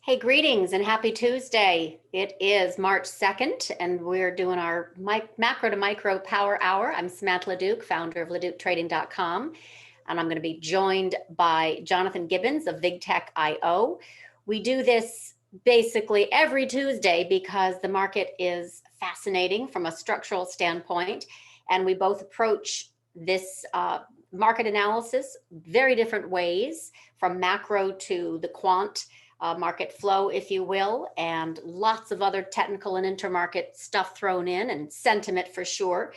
Hey, greetings and happy Tuesday. It is March 2nd, and we're doing our macro to micro power hour. I'm Samantha LeDuc, founder of LeDucTrading.com, and I'm going to be joined by Jonathan Gibbons of VigTech.io. We do this basically every Tuesday because the market is fascinating from a structural standpoint, and we both approach this market analysis very different ways, from macro to the quant market flow, if you will, and lots of other technical and intermarket stuff thrown in, and sentiment for sure.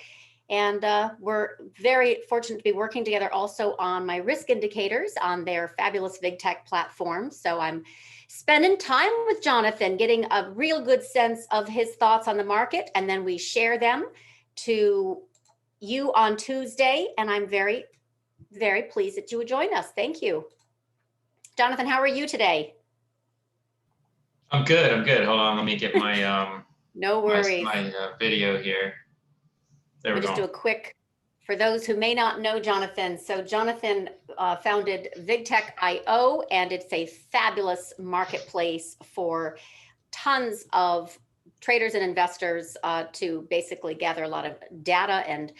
And we're very fortunate to be working together also on my risk indicators on their fabulous VigTech platform. So I'm spending time with Jonathan, getting a real good sense of his thoughts on the market, and then we share them to you on Tuesday. And I'm very, very pleased that you would join us. Thank you. Jonathan, how are you today? I'm good. Hold on, let me get my no worries. my video here. There we go. Just do a quick, for those who may not know Jonathan. So Jonathan founded VigTech.io, and it's a fabulous marketplace for tons of traders and investors to basically gather a lot of data and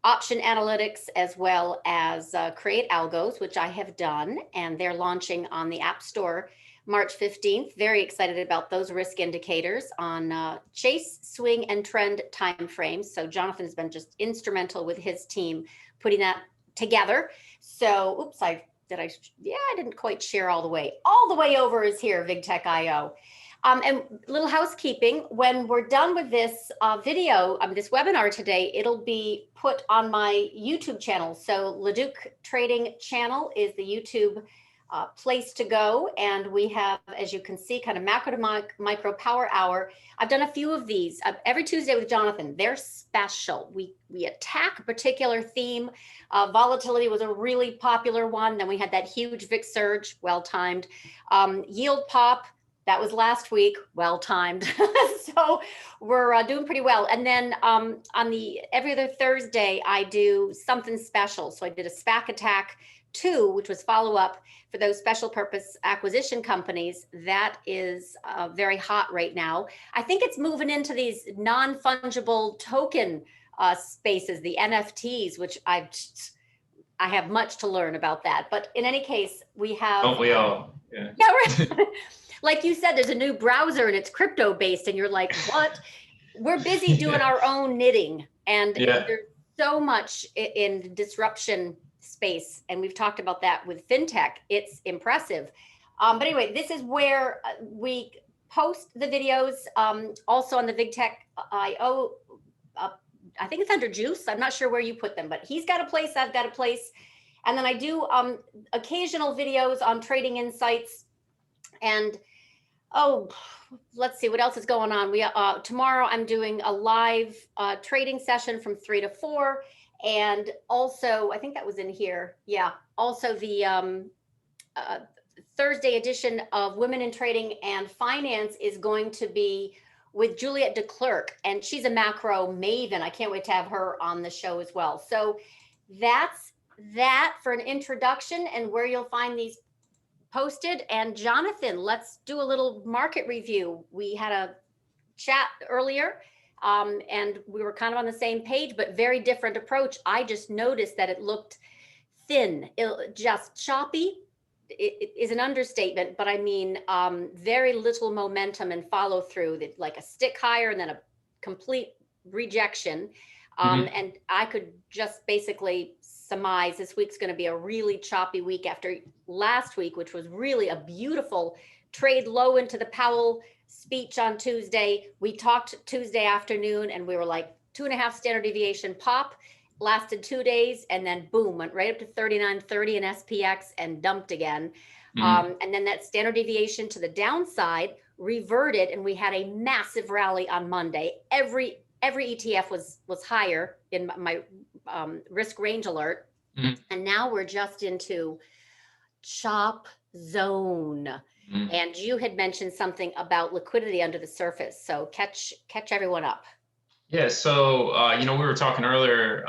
option analytics, as well as create algos, which I have done, and they're launching on the App Store March 15th. Very excited about those risk indicators on chase, swing, and trend timeframes. So Jonathan's been just instrumental with his team putting that together. So, oops, I didn't quite share all the way. All the way over is here, VigTech.io. And little housekeeping, when we're done with this video, this webinar today, it'll be put on my YouTube channel. So LeDuc Trading channel is the YouTube place to go. And we have, as you can see, kind of macro to micro power hour. I've done a few of these every Tuesday with Jonathan. They're special. We attack a particular theme. Volatility was a really popular one. Then we had that huge VIX surge, well-timed. Yield pop, that was last week, well-timed. So we're doing pretty well. And then on the every other Thursday, I do something special. So I did a SPAC attack 2, which was follow-up for those special purpose acquisition companies. That is very hot right now. I think it's moving into these non-fungible token spaces, the NFTs, which I have much to learn about that. But in any case, we have... Don't we all? Yeah. Yeah, right. Like you said, there's a new browser and it's crypto based, and you're like, what? We're busy doing our own knitting, and there's so much in disruption space, and we've talked about that with fintech. It's impressive. But anyway, this is where we post the videos, also on the VigTech.io. I think it's under Juice. I'm not sure where you put them, but he's got a place, I've got a place. And then I do occasional videos on trading insights. And let's see what else is going on. We tomorrow I'm doing a live trading session from 3 to 4. And also, I think that was in here. Yeah. Also the Thursday edition of Women in Trading and Finance is going to be with Juliette DeClercq, and she's a macro maven. I can't wait to have her on the show as well. So that's that for an introduction and where you'll find these posted. And Jonathan, let's do a little market review. We had a chat earlier. And we were kind of on the same page, but very different approach. I just noticed that it looked thin, just choppy. It is an understatement, but I mean, very little momentum and follow through, like a stick higher and then a complete rejection. And I could just basically surmise this week's going to be a really choppy week after last week, which was really a beautiful trade low into the Powell speech on Tuesday. We talked Tuesday afternoon, and we were like 2.5 standard deviation pop, lasted 2 days, and then boom, went right up to 39.30 in SPX and dumped again. And then that standard deviation to the downside reverted, and we had a massive rally on Monday. Every ETF was higher in my risk range alert. And now we're just into chop zone. And you had mentioned something about liquidity under the surface. So catch everyone up. Yeah. So, we were talking earlier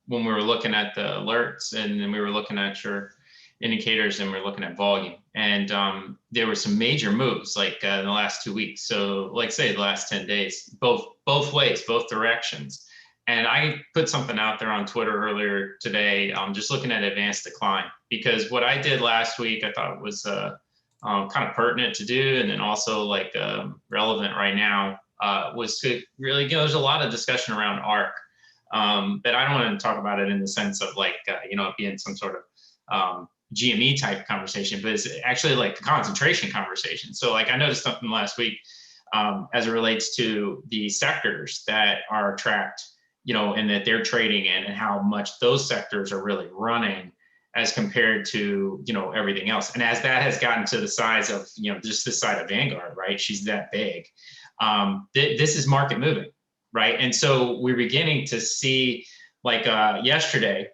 when we were looking at the alerts, and then we were looking at your indicators and we're looking at volume. And there were some major moves like in the last 2 weeks. So like say the last 10 days, both ways, both directions. And I put something out there on Twitter earlier today, just looking at advanced decline, because what I did last week, I thought was kind of pertinent to do. And then also like relevant right now was to really, you know, there's a lot of discussion around ARC, but I don't want to talk about it in the sense of like, you know, it being some sort of GME type conversation, but it's actually like a concentration conversation. So like I noticed something last week as it relates to the sectors that are tracked, you know, and that they're trading in, and how much those sectors are really running as compared to, you know, everything else. And as that has gotten to the size of, you know, just this side of Vanguard, right? She's that big. This is market moving, right? And so we're beginning to see like yesterday,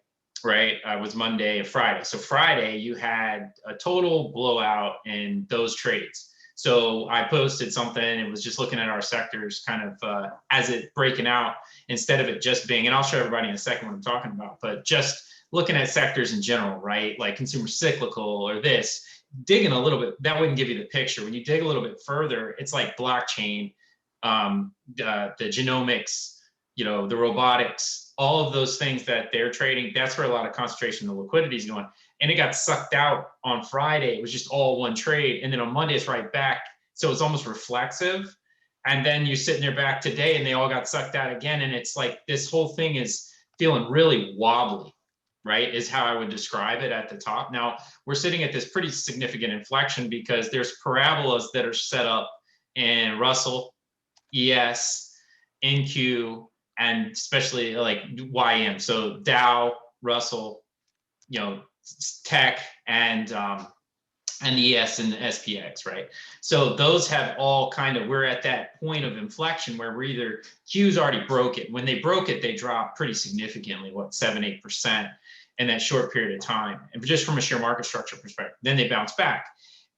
right? Was Monday and Friday. So Friday you had a total blowout in those trades. So I posted something, it was just looking at our sectors kind of as it breaking out, instead of it just being, and I'll show everybody in a second what I'm talking about, but just looking at sectors in general, right? Like consumer cyclical or this, digging a little bit, that wouldn't give you the picture. When you dig a little bit further, it's like blockchain, the genomics, you know, the robotics, all of those things that they're trading, that's where a lot of concentration of liquidity is going. And it got sucked out on Friday. It was just all one trade. And then on Monday, it's right back. So it's almost reflexive. And then you're sitting there back today and they all got sucked out again. And it's like this whole thing is feeling really wobbly, right? Is how I would describe it at the top. Now, we're sitting at this pretty significant inflection because there's parabolas that are set up in Russell, ES, NQ, and especially like YM. So Dow, Russell, you know, tech, and the ES and the SPX, right? So those have all kind of, we're at that point of inflection where we're either, Q's already broke it. When they broke it, they dropped pretty significantly, what, 7-8% in that short period of time. And just from a sheer market structure perspective, then they bounce back.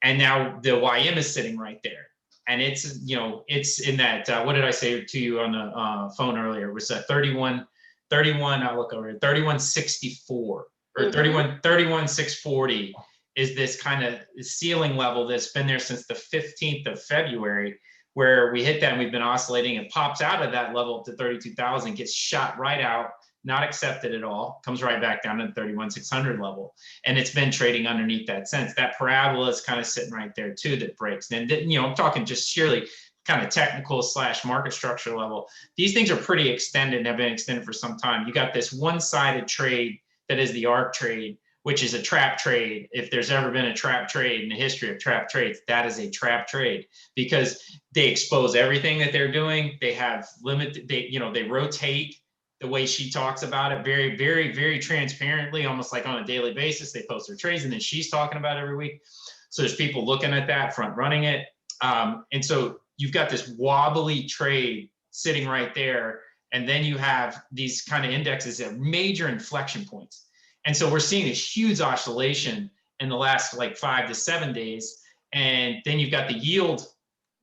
And now the YM is sitting right there. And it's, you know, it's in that, what did I say to you on the phone earlier? It was 31, I'll look over here, 3164 or 31,640 is this kind of ceiling level that's been there since the 15th of February, where we hit that and we've been oscillating. It pops out of that level up to 32,000, gets shot right out, not accepted at all, comes right back down to the 31,600 level. And it's been trading underneath that since. That parabola is kind of sitting right there too that breaks. And, you know, I'm talking just sheerly kind of technical / market structure level. These things are pretty extended and have been extended for some time. You got this one-sided trade that is the ARC trade, which is a trap trade. If there's ever been a trap trade in the history of trap trades, that is a trap trade, because they expose everything that they're doing. They have limited, they rotate the way she talks about it very, very, very transparently, almost like on a daily basis. They post their trades and then she's talking about it every week. So there's people looking at that, front running it. And so you've got this wobbly trade sitting right there. And then you have these kind of indexes at major inflection points. And so we're seeing this huge oscillation in the last like 5 to 7 days. And then you've got the yield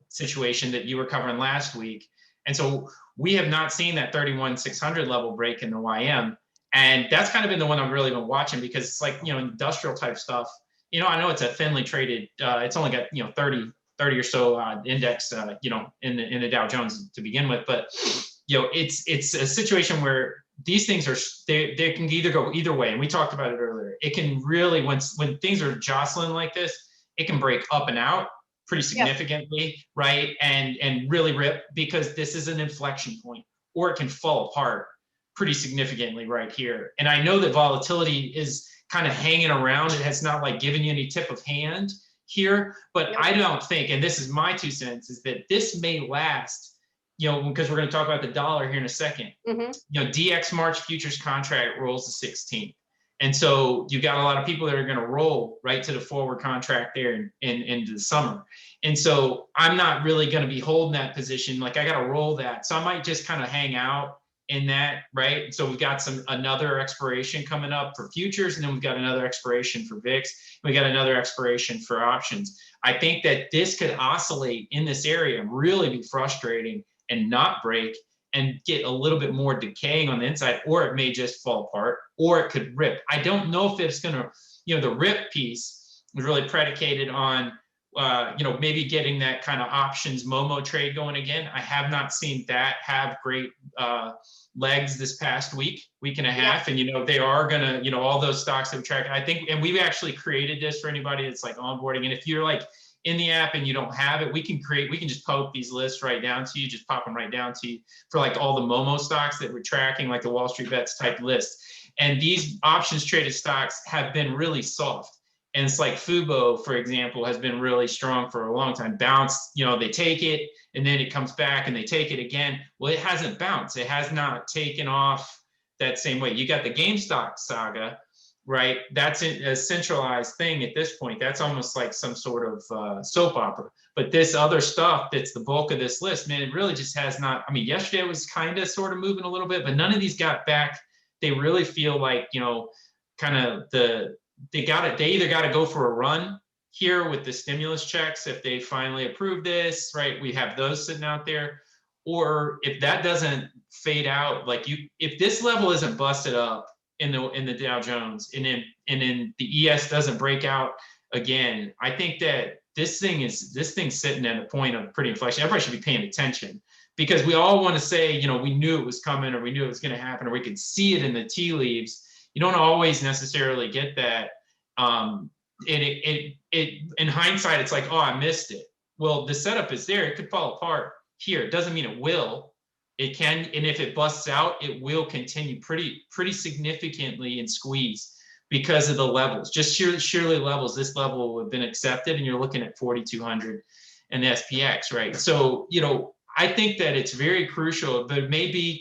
situation that you were covering last week. And so we have not seen that 31,600 level break in the YM. And that's kind of been the one I've really been watching, because it's like, you know, industrial type stuff. You know, I know it's a thinly traded, it's only got, you know, 30 or so index, you know, in the Dow Jones to begin with. But, you know, it's a situation where these things are, they can either go either way. And we talked about it earlier. It can really, when things are jostling like this, it can break up and out pretty significantly, right? And really rip, because this is an inflection point, or it can fall apart pretty significantly right here. And I know that volatility is kind of hanging around. It has not like given you any tip of hand here, but I don't think, and this is my 2 cents, is that this may last, you know, because we're going to talk about the dollar here in a second. You know, DX March futures contract rolls the 16th. And so you got a lot of people that are going to roll right to the forward contract there into the summer. And so I'm not really going to be holding that position. Like I got to roll that. So I might just kind of hang out in that, right? So we've got another expiration coming up for futures, and then we've got another expiration for VIX. We got another expiration for options. I think that this could oscillate in this area and really be frustrating and not break and get a little bit more decaying on the inside, or it may just fall apart, or it could rip. I don't know if it's going to, the rip piece was really predicated on, maybe getting that kind of options Momo trade going again. I have not seen that have great legs this past week and a half. And, they are going to, all those stocks that we track, I think, and we've actually created this for anybody that's like onboarding. And if you're like in the app and you don't have it, we can just poke these lists right down to you, just pop them right down to you for like all the Momo stocks that we're tracking, like the Wall Street Bets type list. And these options traded stocks have been really soft. And it's like Fubo, for example, has been really strong for a long time. Bounced, they take it and then it comes back and they take it again. Well, it hasn't bounced. It has not taken off that same way. You got the GameStop saga, right? That's a centralized thing at this point. That's almost like some sort of soap opera. But this other stuff that's the bulk of this list, man, it really just has not. I mean, yesterday it was kind of sort of moving a little bit, but none of these got back. They really feel like, kind of they either got to go for a run here with the stimulus checks if they finally approve this, right? We have those sitting out there. Or if that doesn't fade out, like if this level isn't busted up in the Dow Jones and then the ES doesn't break out again, I think that this thing's sitting at a point of pretty inflection. Everybody should be paying attention, because we all want to say, we knew it was coming, or we knew it was going to happen, or we could see it in the tea leaves. You don't always necessarily get that. In hindsight, it's like, oh, I missed it. Well, the setup is there. It could fall apart here. It doesn't mean it will. It can, and if it busts out, it will continue pretty significantly and squeeze because of the levels. Just sheerly levels. This level would have been accepted, and you're looking at 4,200 and the SPX, right? So, I think that it's very crucial, but it may be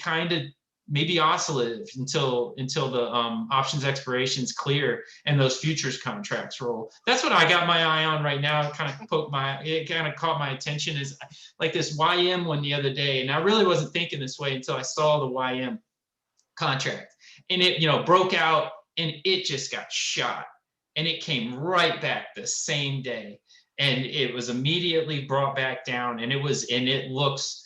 maybe oscillative until the options expirations clear and those futures contracts roll. That's what I got my eye on right now. It kind of caught my attention, is like this YM one the other day. And I really wasn't thinking this way until I saw the YM contract, and it broke out and it just got shot, and it came right back the same day. And it was immediately brought back down, and it looks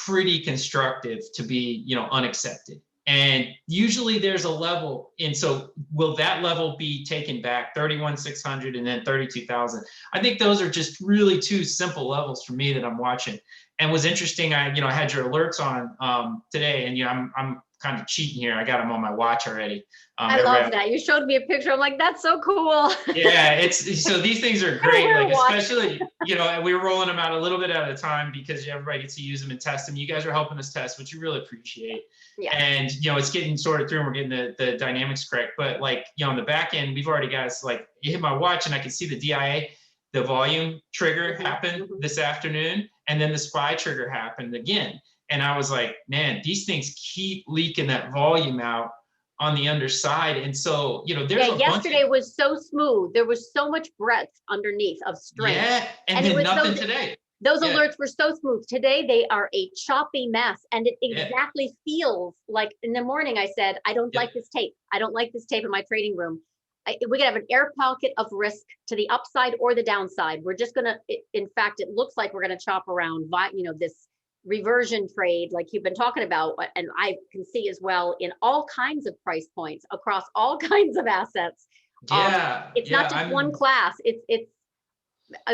pretty constructive to be, unaccepted. And usually there's a level. And so will that level be taken back, 31,600 and then 32,000? I think those are just really two simple levels for me that I'm watching. And was interesting, I had your alerts on today, and I'm kind of cheating here. I got them on my watch already. I love that. You showed me a picture. I'm like, that's so cool. Yeah, so these things are great. Like, especially, we were rolling them out a little bit at a time because everybody gets to use them and test them. You guys are helping us test, which you really appreciate. Yeah. And, it's getting sorted through and we're getting the dynamics correct. But like, on the back end, we've already got us, like, you hit my watch and I can see the DIA, the volume trigger happened this afternoon. And then the SPY trigger happened again. And I was like, man, these things keep leaking that volume out on the underside. And so, there's yesterday was so smooth. There was so much breadth underneath of strength. Yeah, and then nothing today. Those alerts were so smooth. Today, they are a choppy mess. And it exactly feels like in the morning, I said, I don't like this tape. I don't like this tape in my trading room. We could have an air pocket of risk to the upside or the downside. We're just going to, in fact, it looks like we're going to chop around, this reversion trade like you've been talking about, and I can see as well in all kinds of price points across all kinds of assets. It's not just one class. It's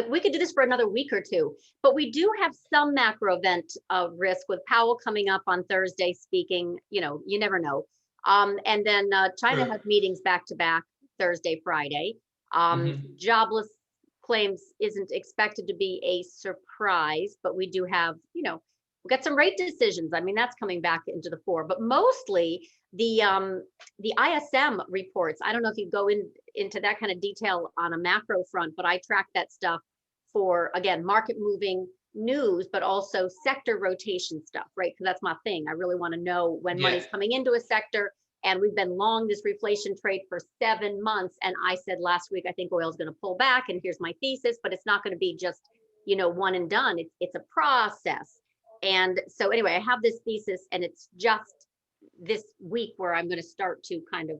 we could do this for another week or two, but we do have some macro event risk with Powell coming up on Thursday speaking. You never know. And then China has meetings back to back Thursday, Friday. Jobless claims isn't expected to be a surprise, but we do have, we've got some rate decisions. I mean, that's coming back into the fore, but mostly the ISM reports. I don't know if you go into that kind of detail on a macro front, but I track that stuff for, again, market moving news, but also sector rotation stuff, right? Because that's my thing. I really want to know when money's coming into a sector. And we've been long this reflation trade for 7 months. And I said last week, I think oil is going to pull back. And here's my thesis, but it's not going to be just, one and done. It's a process. And so anyway, I have this thesis, and it's just this week where I'm going to start to kind of,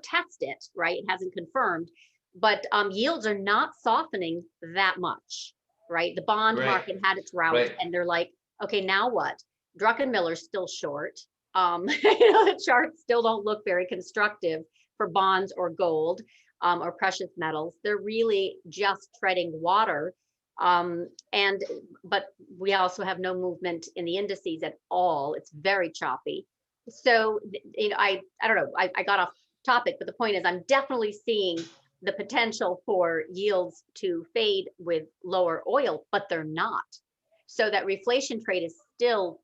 test it, right? It hasn't confirmed, but yields are not softening that much, right? The bond market had its rout, and they're like, okay, now what? Druckenmiller's still short. The charts still don't look very constructive for bonds or gold. or precious metals. They're really just treading water. But we also have no movement in the indices at all. It's very choppy. So, I don't know, I got off topic, but the point is I'm definitely seeing the potential for yields to fade with lower oil, but they're not. So that reflation trade is still,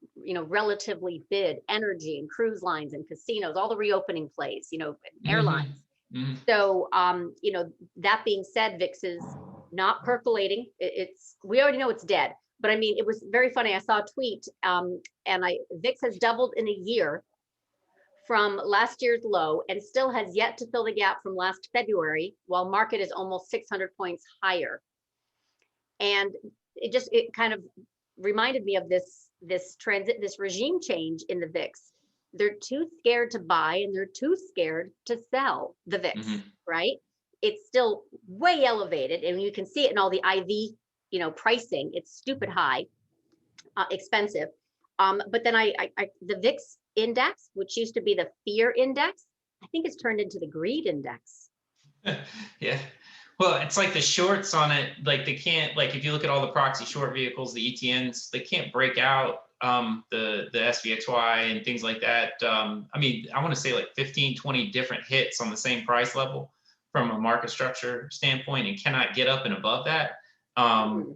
relatively bid, energy and cruise lines and casinos, all the reopening plays, airlines. Mm-hmm. So, that being said, VIX is not percolating. We already know it's dead, but I mean, it was very funny. I saw a tweet, VIX has doubled in a year from last year's low and still has yet to fill the gap from last February, while market is almost 600 points higher. And it kind of reminded me of this regime change in the VIX. They're too scared to buy and they're too scared to sell the VIX, right? It's still way elevated, and you can see it in all the IV, pricing. It's stupid high, expensive. But then the VIX index, which used to be the fear index, I think it's turned into the greed index. Yeah. Well, it's like the shorts on it, like they can't, like if you look at all the proxy short vehicles, the ETNs, they can't break out the SVXY and things like that. I mean, I want to say like 15, 20 different hits on the same price level from a market structure standpoint, and cannot get up and above that.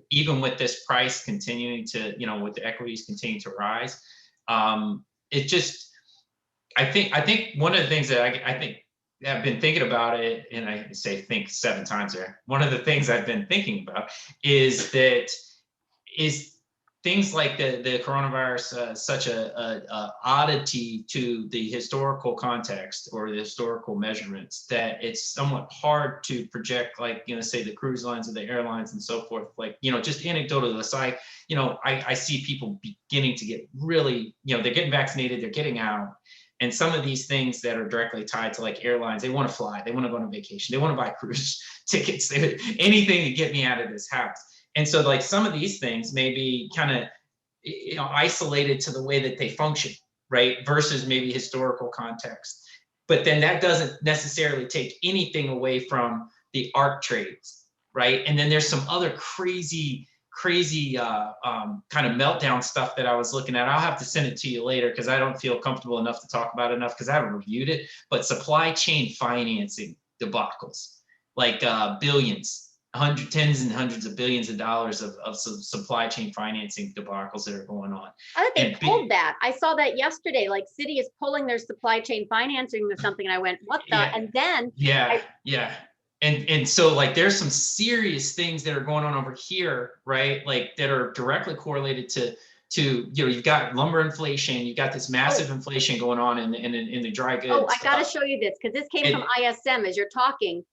Even with this price continuing to, with the equities continuing to rise. It just, I think one of the things that I think I've been thinking about it, and I say think 7 times there. One of the things I've been thinking about is things like the coronavirus such a oddity to the historical context or the historical measurements that it's somewhat hard to project, like, say the cruise lines or the airlines and so forth. Like, just anecdotal aside, I see people beginning to get really, they're getting vaccinated, they're getting out. And some of these things that are directly tied to like airlines, they want to fly, they want to go on vacation, they want to buy cruise tickets, anything to get me out of this house. And so like some of these things may be kind of, isolated to the way that they function, right? Versus maybe historical context. But then that doesn't necessarily take anything away from the ARC trades, right? And then there's some other crazy kind of meltdown stuff that I was looking at. I'll have to send it to you later because I don't feel comfortable enough to talk about it enough because I haven't reviewed it. But supply chain financing debacles, like billions, tens and hundreds of billions of dollars of supply chain financing debacles that are going on. I think they pulled that. I saw that yesterday. Like Citi is pulling their supply chain financing or something. And I went, what the? Yeah, and then yeah. And so like there's some serious things that are going on over here, right? Like that are directly correlated to you've got lumber inflation, you've got this massive inflation going on in the dry goods. Oh, I got to show you this because this came from ISM as you're talking.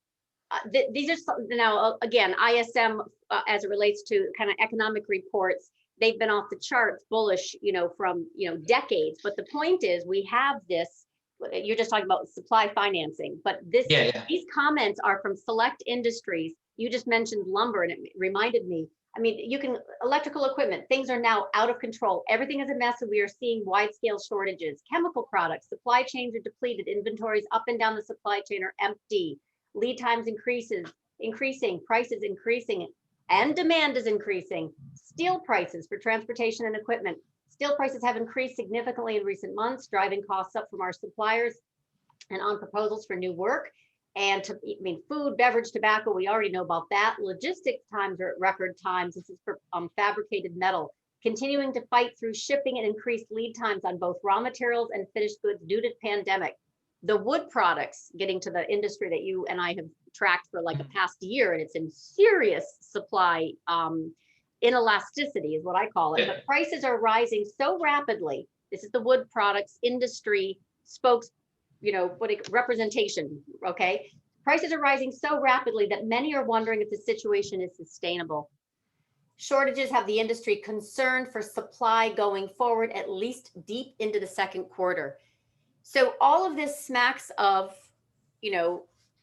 These are now again ISM as it relates to kind of economic reports. They've been off the charts bullish, from decades. But the point is, we have this. You're just talking about supply financing, but these comments are from select industries. You just mentioned lumber, and it reminded me. I mean, electrical equipment, things are now out of control. Everything is a mess, and we are seeing wide-scale shortages. Chemical products, supply chains are depleted. Inventories up and down the supply chain are empty. Lead times increasing, prices increasing, and demand is increasing. Steel prices for transportation and equipment. Steel prices have increased significantly in recent months, driving costs up from our suppliers and on proposals for new work. And food, beverage, tobacco, we already know about that. Logistics times are at record times. This is for fabricated metal. Continuing to fight through shipping and increased lead times on both raw materials and finished goods due to pandemic. The wood products, getting to the industry that you and I have tracked for like a past year, and it's in serious supply inelasticity is what I call it. But prices are rising so rapidly. This is the wood products industry representation, okay? Prices are rising so rapidly that many are wondering if the situation is sustainable. Shortages have the industry concerned for supply going forward, at least deep into the second quarter. So all of this smacks of,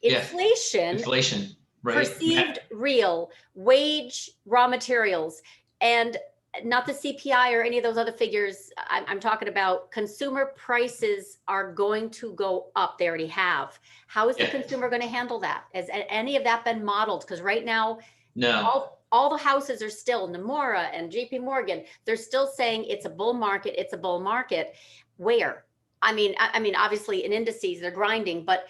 inflation, right? Perceived real, wage, raw materials. And not the CPI or any of those other figures. I'm talking about consumer prices are going to go up. They already have. How is the consumer going to handle that? Has any of that been modeled? Because right now, No. all the houses are still, Nomura and JP Morgan, they're still saying it's a bull market. It's a bull market. Where? I mean, obviously in indices, they're grinding, but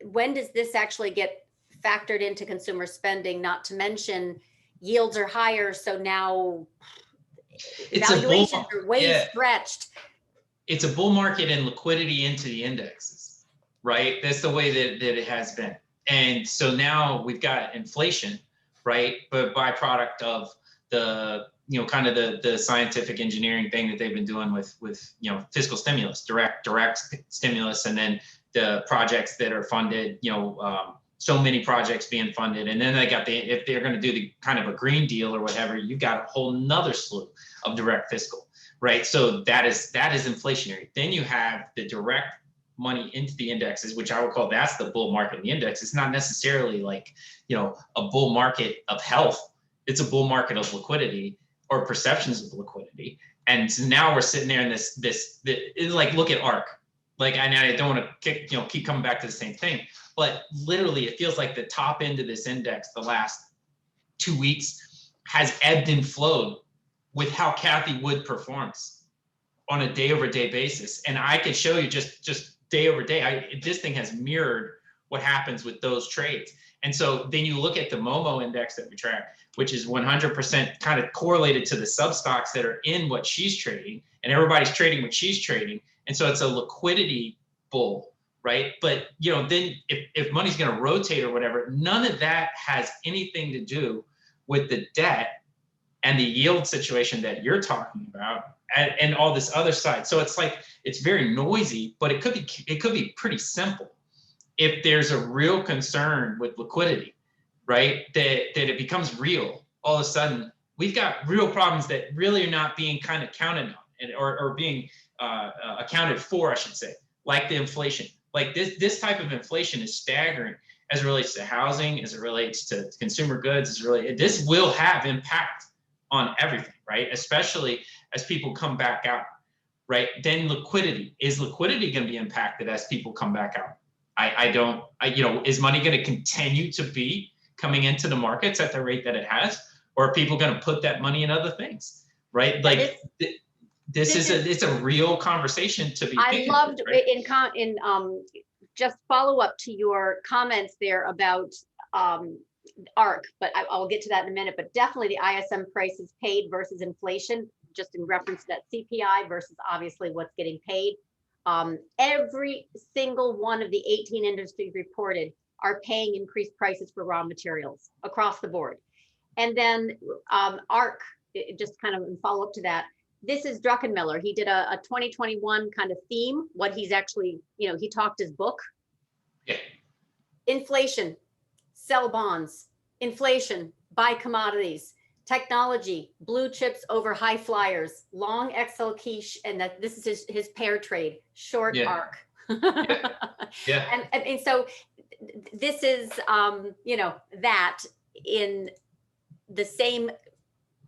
when does this actually get factored into consumer spending? Not to mention yields are higher. So now valuations are way stretched. It's a bull market and liquidity into the indexes, right? That's the way that it has been. And so now we've got inflation, right? But byproduct of the, kind of the scientific engineering thing that they've been doing with fiscal stimulus, direct stimulus, and then the projects that are funded, so many projects being funded. And then they got if they're going to do the kind of a green deal or whatever, you've got a whole nother slew of direct fiscal, right? So that is inflationary. Then you have the direct money into the indexes, which I would call, that's the bull market in the index. It's not necessarily like, a bull market of health. It's a bull market of liquidity or perceptions of liquidity. And so now we're sitting there in this it's like, look at ARK. Like, I don't want to keep coming back to the same thing, but literally it feels like the top end of this index the last 2 weeks has ebbed and flowed with how Cathie Wood performs on a day over day basis. And I can show you just day over day, this thing has mirrored what happens with those trades. And so then you look at the Momo index that we track, which is 100% kind of correlated to the sub stocks that are in what she's trading, and everybody's trading what she's trading. And so it's a liquidity bull, right? But then if money's going to rotate or whatever, none of that has anything to do with the debt and the yield situation that you're talking about, and all this other side. So it's like, it's very noisy, but it could be pretty simple if there's a real concern with liquidity, right? That it becomes real. All of a sudden, we've got real problems that really are not being kind of counted on, or being accounted for, I should say, like the inflation. Like this type of inflation is staggering as it relates to housing, as it relates to consumer goods, this will have impact on everything, right? Especially as people come back out, right? Then liquidity. Is liquidity going to be impacted as people come back out? Is money going to continue to be coming into the markets at the rate that it has? Or are people going to put that money in other things, right? Like it's a real conversation to be thinking. I loved, right? in just follow up to your comments there about ARK, but I'll get to that in a minute. But definitely the ISM prices paid versus inflation, just in reference to that CPI versus obviously what's getting paid. Every single one of the 18 industries reported are paying increased prices for raw materials across the board. And then ARK, just kind of in follow up to that, this is Druckenmiller. He did a 2021 kind of theme, what he's actually, he talked his book. Yeah. Inflation, sell bonds. Inflation, buy commodities. Technology, blue chips over high flyers. Long Excel quiche, and that this is his pair trade. Short ARK. Yeah. And so this is that in the same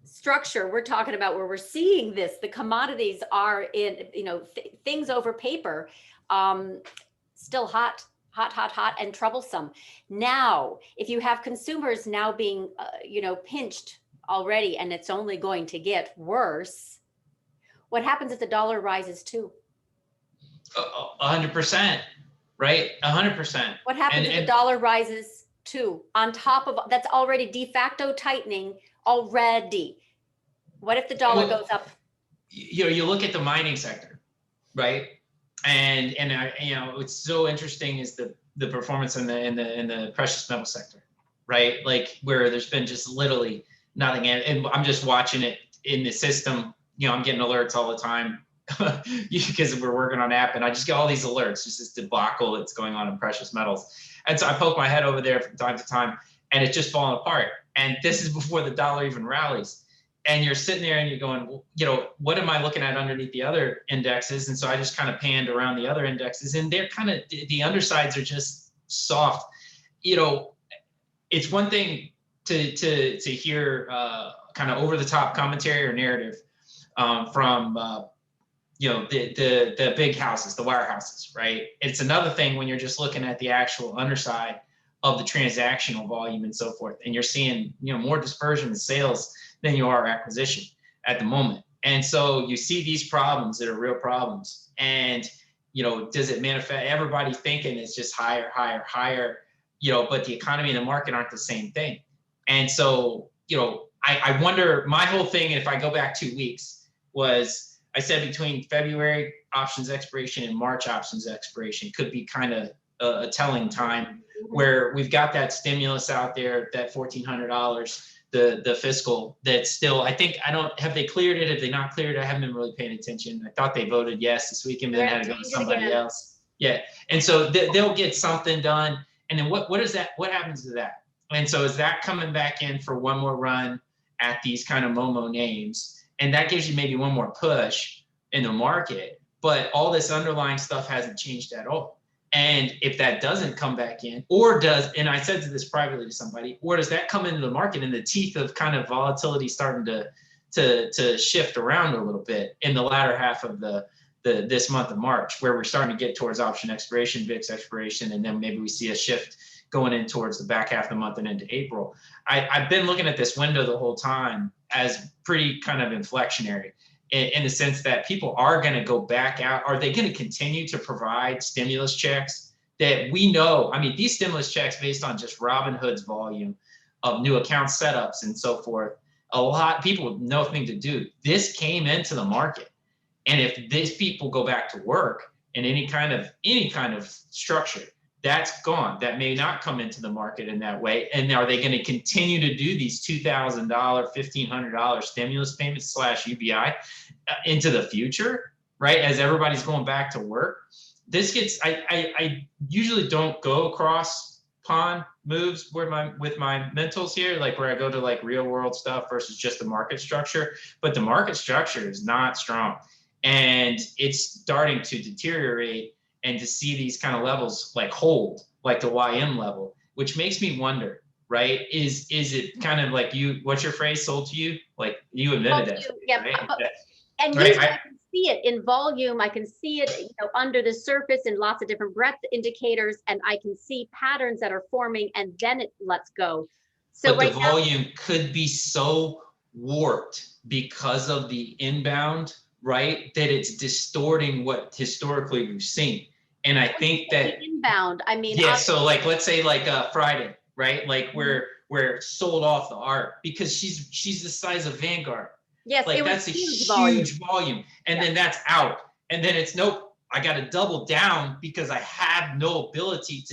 structure we're talking about, where we're seeing this, the commodities are in things over paper, still hot and troublesome. Now if you have consumers now being pinched already, and it's only going to get worse, what happens if the dollar rises too? 100%, right? 100%. What happens if the dollar rises too, on top of that's already de facto tightening already? What if the dollar goes up? You look at the mining sector, right? And what's so interesting is the performance in the precious metal sector, right? Like, where there's been just literally nothing, and I'm just watching it in the system. I'm getting alerts all the time because we're working on an app, and I just get all these alerts, just this debacle that's going on in precious metals. And so I poke my head over there from time to time, and it's just falling apart. And this is before the dollar even rallies. And you're sitting there and you're going, what am I looking at underneath the other indexes? And so I just kind of panned around the other indexes, and they're kind of, the undersides are just soft. It's one thing to hear kind of over the top commentary or narrative from the big houses, the wirehouses, right? It's another thing when you're just looking at the actual underside of the transactional volume and so forth, and you're seeing more dispersion in sales than you are acquisition at the moment. And so you see these problems that are real problems, and does it manifest? Everybody thinking it's just higher, but the economy and the market aren't the same thing. And so I wonder, my whole thing, if I go back 2 weeks, was I said between February options expiration and March options expiration could be kind of a telling time where we've got that stimulus out there, that $1,400, the fiscal, that's still, I think, have they cleared it? Have they not cleared it? I haven't been really paying attention. I thought they voted yes this weekend, but then had to go to somebody else. Yeah. And so they'll get something done. And then what is that? What happens to that? And so is that coming back in for one more run at these kind of Momo names? And that gives you maybe one more push in the market, but all this underlying stuff hasn't changed at all. And if that doesn't come back in, and I said this privately to somebody, or does that come into the market in the teeth of kind of volatility starting to shift around a little bit in the latter half of this month of March, where we're starting to get towards option expiration, VIX expiration, and then maybe we see a shift going in towards the back half of the month and into April. I've been looking at this window the whole time as pretty kind of inflectionary in the sense that people are going to go back out. Are they going to continue to provide stimulus checks that we know? I mean, these stimulus checks based on just Robinhood's volume of new account setups and so forth, a lot of people with nothing to do. This came into the market. And if these people go back to work in any kind of structure, that's gone. That may not come into the market in that way. And are they going to continue to do these $2,000, $1,500 stimulus payments / UBI into the future, right? As everybody's going back to work, this gets. I usually don't go across pond moves with my mentals here, like where I go to like real world stuff versus just the market structure. But the market structure is not strong, and it's starting to deteriorate. And to see these kind of levels like hold, like the YM level, which makes me wonder, right? Is it kind of like what's your phrase, sold to you? Like you admitted that. Yeah, right? And right? I can see it in volume. I can see it under the surface in lots of different breadth indicators, and I can see patterns that are forming, and then it lets go. So but the volume could be so warped because of the inbound, right? That it's distorting what historically we've seen. And I think that inbound, I mean, yeah. So like, let's say like Friday, right? Like where sold off the art because she's the size of Vanguard. Yes, like that's a huge volume. And then that's out. And then it's nope. I got to double down because I have no ability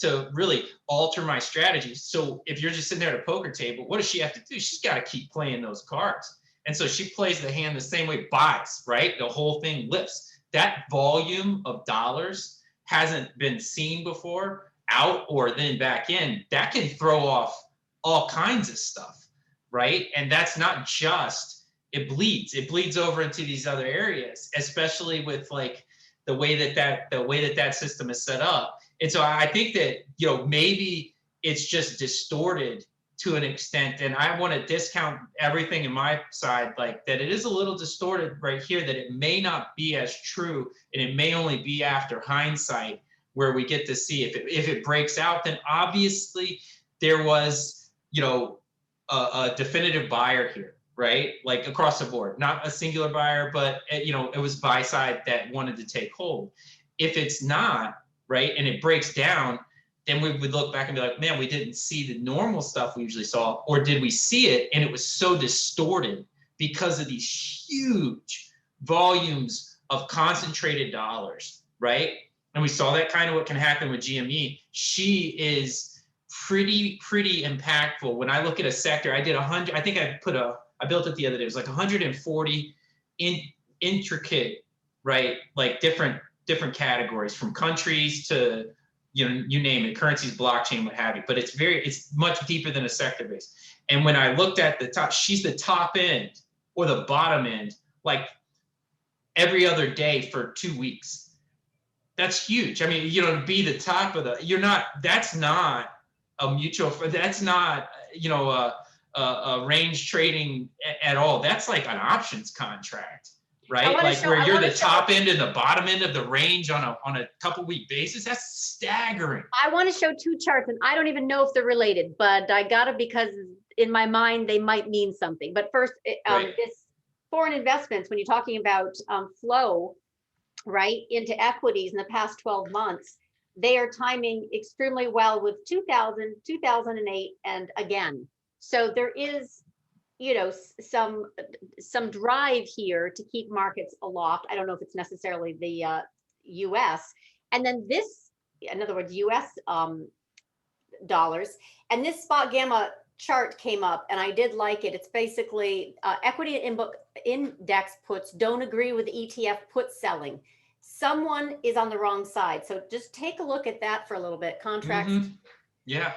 to really alter my strategy. So if you're just sitting there at a poker table, what does she have to do? She's got to keep playing those cards. And so she plays the hand the same way, buys, right? The whole thing lifts. That volume of dollars hasn't been seen before, out or then back in. That can throw off all kinds of stuff, right? And that's not just, it bleeds over into these other areas, especially with like the way that system is set up. And so I think that, maybe it's just distorted to an extent, and I want to discount everything in my side, like that it is a little distorted right here, that it may not be as true, and it may only be after hindsight where we get to see if it breaks out. Then obviously there was a definitive buyer here, right? Like across the board, not a singular buyer, but it was buy side that wanted to take hold. If it's not, right, and it breaks down, then we would look back and be like, man, we didn't see the normal stuff we usually saw, or did we see it and it was so distorted because of these huge volumes of concentrated dollars, right? And we saw that kind of what can happen with GME. She is pretty impactful. When I look at a sector, I did 100, I think I built it the other day. It was like 140 intricate, right? Like different categories, from countries to, you name it, currencies, blockchain, what have you. But it's much deeper than a sector base. And when I looked at the top, she's the top end or the bottom end, like every other day for 2 weeks. That's huge. I mean, to be the top of that's not a mutual, that's not range trading at all. That's like an options contract, right? Like show, where you're the top end and the bottom end of the range on a couple week basis. That's staggering. I want to show two charts, and I don't even know if they're related, but I got it because in my mind they might mean something. But first, this foreign investments, when you're talking about flow, right, into equities in the past 12 months, they are timing extremely well with 2000, 2008, and again. So there is, some drive here to keep markets aloft. I don't know if it's necessarily the US. And then this, in other words, US dollars. And this spot gamma chart came up, and I did like it. It's basically equity index puts don't agree with ETF put selling. Someone is on the wrong side. So just take a look at that for a little bit. Contracts. Yeah,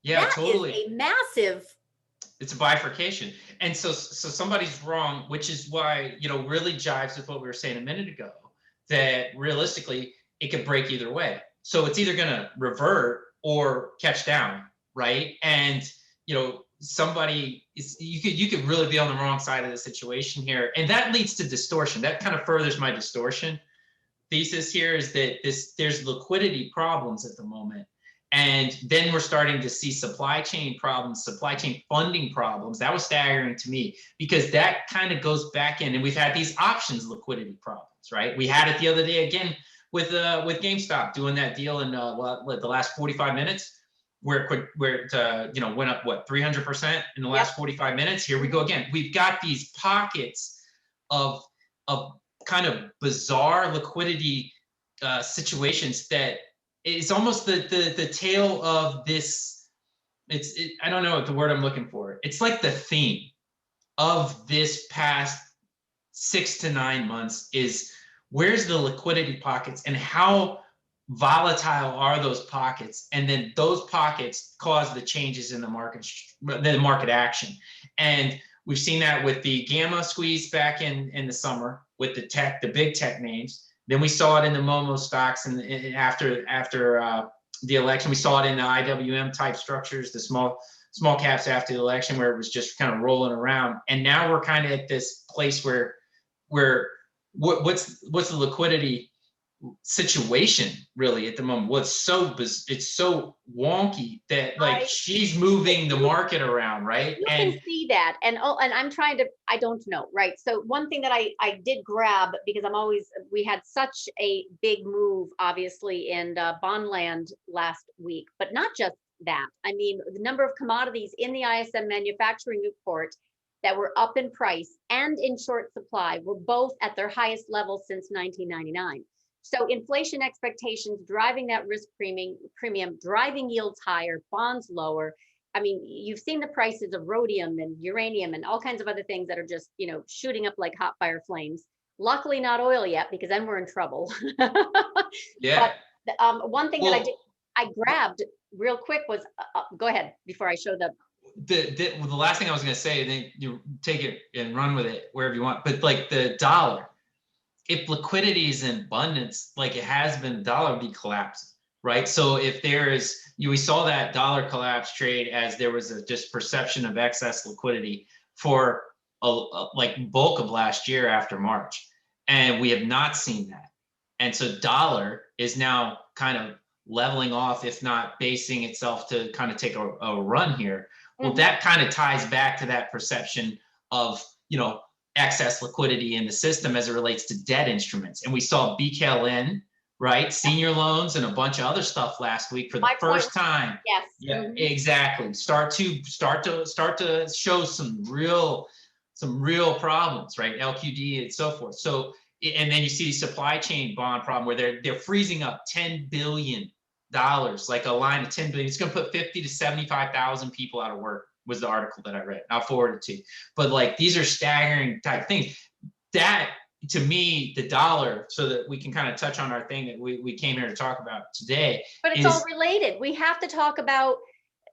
that totally. Is a massive. It's a bifurcation. And so somebody's wrong, which is why, really jives with what we were saying a minute ago, that realistically it could break either way. So it's either going to revert or catch down, right? And somebody is, you could really be on the wrong side of the situation here, and that leads to distortion. That kind of furthers my distortion thesis here, is that there's liquidity problems at the moment, and then we're starting to see supply chain problems, supply chain funding problems. That was staggering to me, because that kind of goes back in, and we've had these options liquidity problems, right? We had it the other day again with GameStop doing that deal in the last 45 minutes. Where it went up, what, 300% in the last 45 minutes. Here we go again. We've got these pockets of kind of bizarre liquidity situations that is almost the tale of this. I don't know what the word I'm looking for. It's like the theme of this past 6 to 9 months is, where's the liquidity pockets and how volatile are those pockets, and then those pockets cause the changes in the market action. And we've seen that with the gamma squeeze back in the summer with the big tech names. Then we saw it in the Momo stocks, and after the election, we saw it in the IWM type structures, the small caps after the election, where it was just kind of rolling around. And now we're kind of at this place where what's the liquidity situation really at the moment? It's so wonky that she's moving the market around, right? You can see that, and I'm trying to, I don't know, right? So one thing that I did grab, because we had such a big move, obviously, in bond land last week, but not just that. I mean, the number of commodities in the ISM manufacturing report that were up in price and in short supply were both at their highest level since 1999. So inflation expectations driving that risk premium, driving yields higher, bonds lower. I mean, you've seen the prices of rhodium and uranium and all kinds of other things that are just, shooting up like hot fire flames. Luckily not oil yet, because then we're in trouble. Yeah. But one thing that I grabbed real quick was, go ahead before I show the last thing I was going to say, and then you take it and run with it wherever you want. But like the dollar, if liquidity is in abundance, like it has been, the dollar would be collapsing, right? So if we saw that dollar collapse trade as there was a just perception of excess liquidity for like bulk of last year after March, and we have not seen that. And so dollar is now kind of leveling off, if not basing itself to kind of take a run here. Well, that kind of ties back to that perception of, excess liquidity in the system as it relates to debt instruments. And we saw BKLN, right? Senior loans and a bunch of other stuff last week for the first time. Yes. Yeah, exactly. Start to show some real problems, right? LQD and so forth. So, and then you see the supply chain bond problem where they're freezing up $10 billion, like a line of 10 billion. It's going to put 50 to 75,000 people out of work, was the article that I read. I'll forward it to you. But like, these are staggering type things. That, to me, the dollar, so that we can kind of touch on our thing that we came here to talk about today. But it's all related. We have to talk about,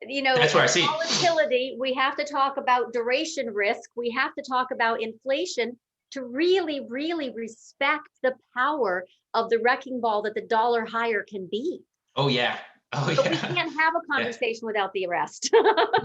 that's where I see volatility. We have to talk about duration risk. We have to talk about inflation to really, really respect the power of the wrecking ball that the dollar higher can be. Oh yeah. Oh But we yeah. can't have a Yeah. conversation without the arrest.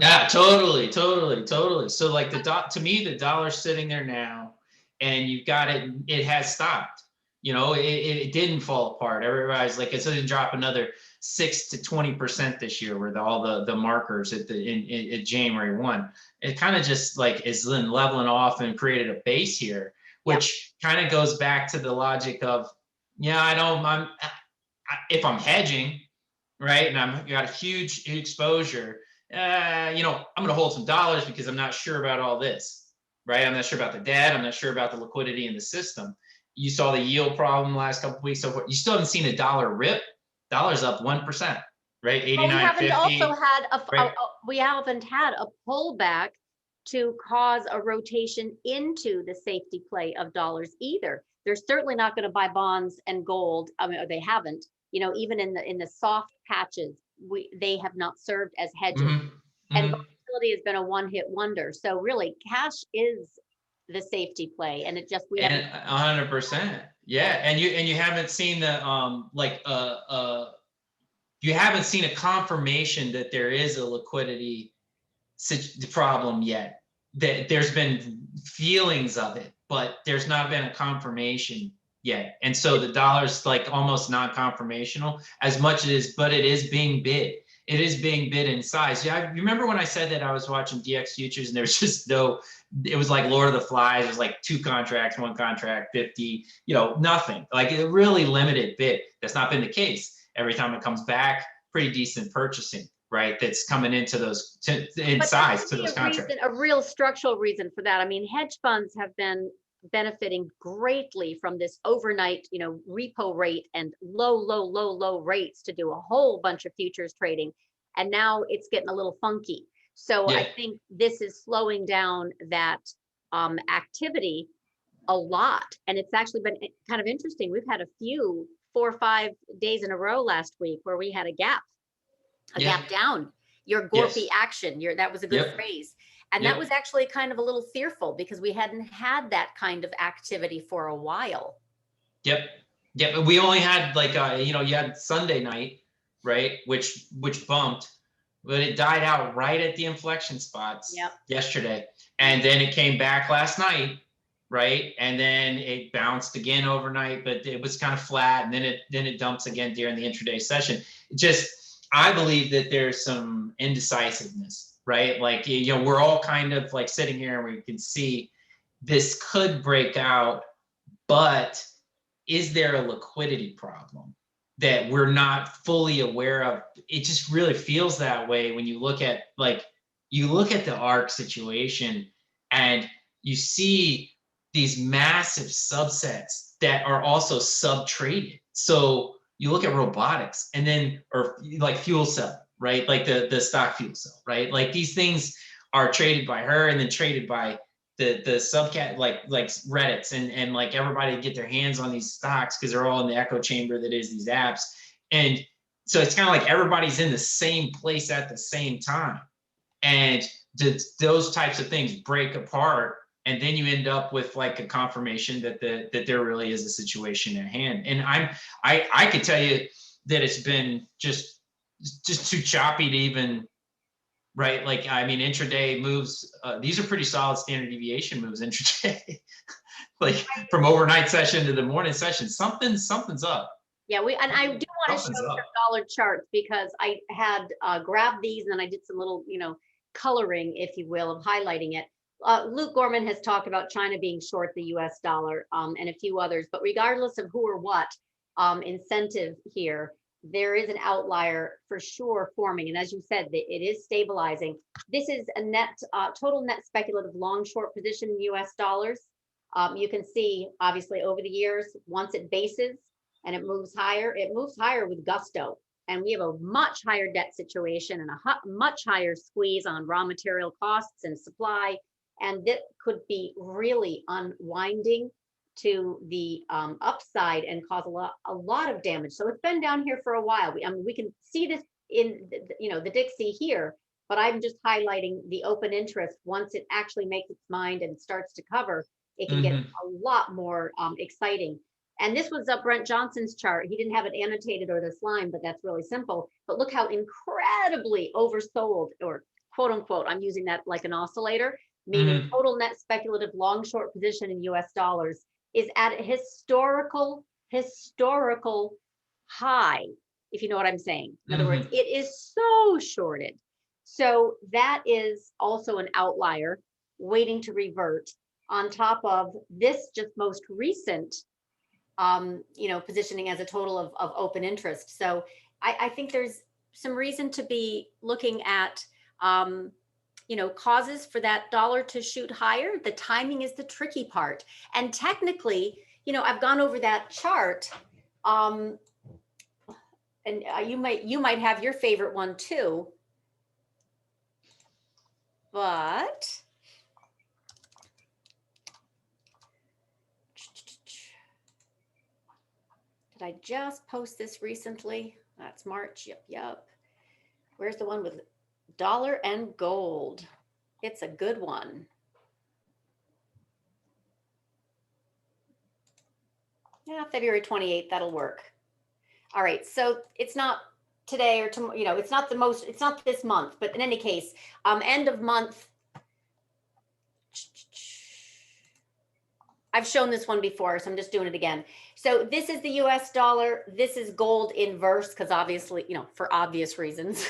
Yeah, totally, totally, totally. So like to me, the dollar's sitting there now, and you've got it. It has stopped. It didn't fall apart. Everybody's like, it's going to drop another 6 to 20% this year, with all the markers at in January 1. It kind of just like is then leveling off and created a base here, Yep. which kind of goes back to the logic of, yeah, if I'm hedging, right, and I've got a huge exposure, I'm going to hold some dollars because I'm not sure about all this, right? I'm not sure about the debt. I'm not sure about the liquidity in the system. You saw the yield problem last couple of weeks. So you still haven't seen a dollar rip. Dollar's up 1%, right? But we haven't also 89.50, had right? we haven't had a pullback to cause a rotation into the safety play of dollars either. They're certainly not going to buy bonds and gold. I mean, or they haven't. Even in the soft patches, they have not served as hedges. Mm-hmm. And Mm-hmm. volatility has been a one-hit wonder. So really, cash is the safety play, and we haven't. And 100%, Yeah, yeah. And you haven't seen the you haven't seen a confirmation that there is a liquidity problem yet. That there's been feelings of it, but there's not been a confirmation yet. And so the dollar's like almost non-confirmational as much as, but it is being bid. It is being bid in size. Yeah, I remember when I said that I was watching DX futures and there's just no, it was like Lord of the Flies. It was like 2 contracts, 1 contract, 50, nothing. Like a really limited bid. That's not been the case. Every time it comes back, pretty decent purchasing, right? That's coming into those in but there size could to be those contracts. a real structural reason for that. I mean, hedge funds have been benefiting greatly from this overnight, repo rate and low rates to do a whole bunch of futures trading. And now it's getting a little funky. So Yeah. I think this is slowing down that activity a lot. And it's actually been kind of interesting. We've had a few 4 or 5 days in a row last week where we had a gap Yeah. down. Your gorpy Yes. action, that was a good Yep. phrase. And that Yep. was actually kind of a little fearful because we hadn't had that kind of activity for a while. Yep. Yep. But we only had like you had Sunday night, right? Which bumped, but it died out right at the inflection spots Yep. yesterday. And then it came back last night, right? And then it bounced again overnight, but it was kind of flat, and then it dumps again during the intraday session. I believe that there's some indecisiveness, right? Like, we're all kind of like sitting here and we can see this could break out, but is there a liquidity problem that we're not fully aware of? It just really feels that way when you look at the ARC situation, and you see these massive subsets that are also sub-traded. So you look at robotics, and then, or like fuel cell, right? Like the stock fuel cell, right? Like these things are traded by her and then traded by the subcat, like Reddits, and like everybody get their hands on these stocks because they're all in the echo chamber that is these apps. And so it's kind of like everybody's in the same place at the same time. And those types of things break apart, and then you end up with like a confirmation that there really is a situation at hand. And I could tell you that it's been just too choppy to even, right? Like, I mean, intraday moves, these are pretty solid standard deviation moves intraday. Like from overnight session to the morning session, something's up. Yeah, and I do want to show Something's some up. dollar charts because I had grabbed these and then I did some little, coloring, if you will, of highlighting it. Luke Gorman has talked about China being short the US dollar and a few others, but regardless of who or what incentive here, there is an outlier for sure forming. And as you said, it is stabilizing. This is a total net speculative long short position in US dollars. You can see, obviously, over the years, once it bases and it moves higher with gusto. And we have a much higher debt situation and a much higher squeeze on raw material costs and supply. And that could be really unwinding to the upside and cause a lot of damage. So it's been down here for a while. We can see this in the Dixie here, but I'm just highlighting the open interest. Once it actually makes its mind and starts to cover, it can get a lot more exciting. And this was Brent Johnson's chart. He didn't have it annotated or this line, but that's really simple. But look how incredibly oversold, or quote unquote, I'm using that like an oscillator, meaning total net speculative long short position in US dollars is at a historical high, if you know what I'm saying. In other words, it is so shorted. So that is also an outlier waiting to revert on top of this just most recent positioning as a total of open interest. So I think there's some reason to be looking at causes for that dollar to shoot higher. The timing is the tricky part. And technically, I've gone over that chart. And you might have your favorite one too. But did I just post this recently? That's March. Yep. Where's the one with dollar and gold? It's a good one. Yeah, February 28th, that'll work. All right, so it's not today or tomorrow, it's not this month, but in any case, end of month. I've shown this one before, so I'm just doing it again. So this is the US dollar. This is gold inverse, because obviously, for obvious reasons.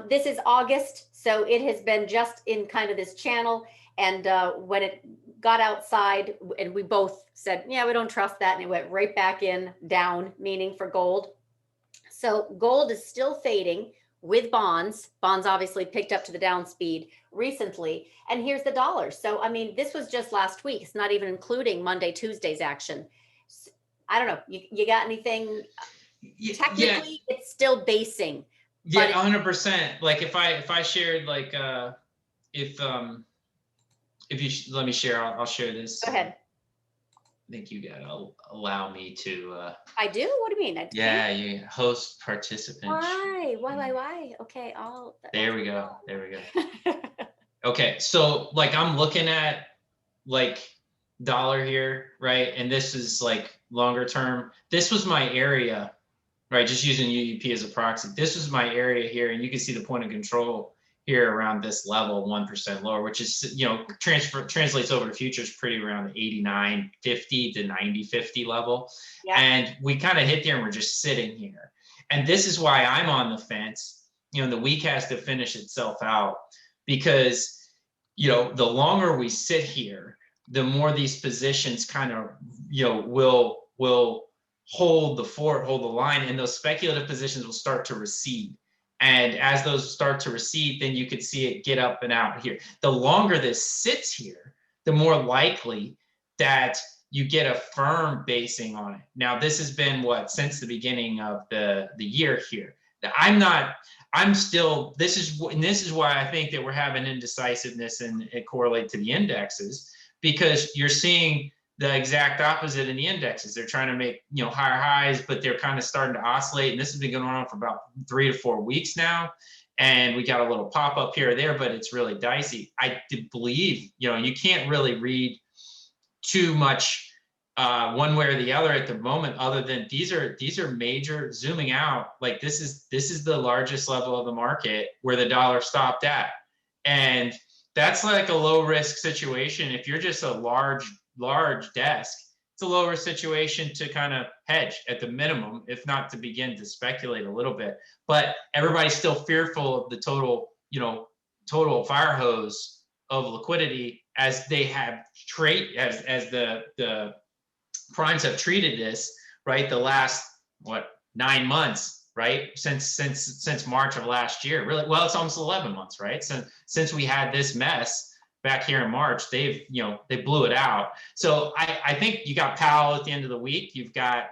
This is August, so it has been just in kind of this channel. And when it got outside, and we both said, yeah, we don't trust that. And it went right back in down, meaning for gold. So gold is still fading with bonds. Bonds obviously picked up to the down speed recently. And here's the dollar. So, I mean, this was just last week. It's not even including Monday, Tuesday's action. I don't know. You got anything? Technically, it's still basing. Yeah, 100%. Like if I shared like if you let me share, I'll share this. Go ahead. I think you gotta allow me to. I do. What do you mean? Yeah, you host participant. Why? Okay, There we go. Okay, so like I'm looking at like dollar here, right? And this is like longer term. This was my area, right? Just using UUP as a proxy. This was my area here, and you can see the point of control here around this level, 1% lower, which is, translates over to futures pretty around the 89.50 to 90.50 level. Yeah. And we kind of hit there and we're just sitting here. And this is why I'm on the fence. The week has to finish itself out, because, the longer we sit here, the more these positions kind of, will hold the line, and those speculative positions will start to recede. And as those start to recede, then you could see it get up and out here. The longer this sits here, the more likely that you get a firm basing on it. Now, this has been since the beginning of the year here. This is why I think that we're having indecisiveness and it correlate to the indexes, because you're seeing the exact opposite in the indexes. They're trying to make higher highs, but they're kind of starting to oscillate. And this has been going on for about 3 to 4 weeks now. And we got a little pop up here or there, but it's really dicey. I believe you can't really read too much one way or the other at the moment, other than these are major zooming out. Like this is the largest level of the market where the dollar stopped at, and that's like a low risk situation. If you're just a large desk, it's a lower situation to kind of hedge at the minimum, if not to begin to speculate a little bit. But everybody's still fearful of the total fire hose of liquidity as they have as the primes have treated this, right? The last 9 months, right? Since March of last year, really. Well, it's almost 11 months, right? Since we had this mess back here in March, they blew it out. So I think you got Powell at the end of the week. You've got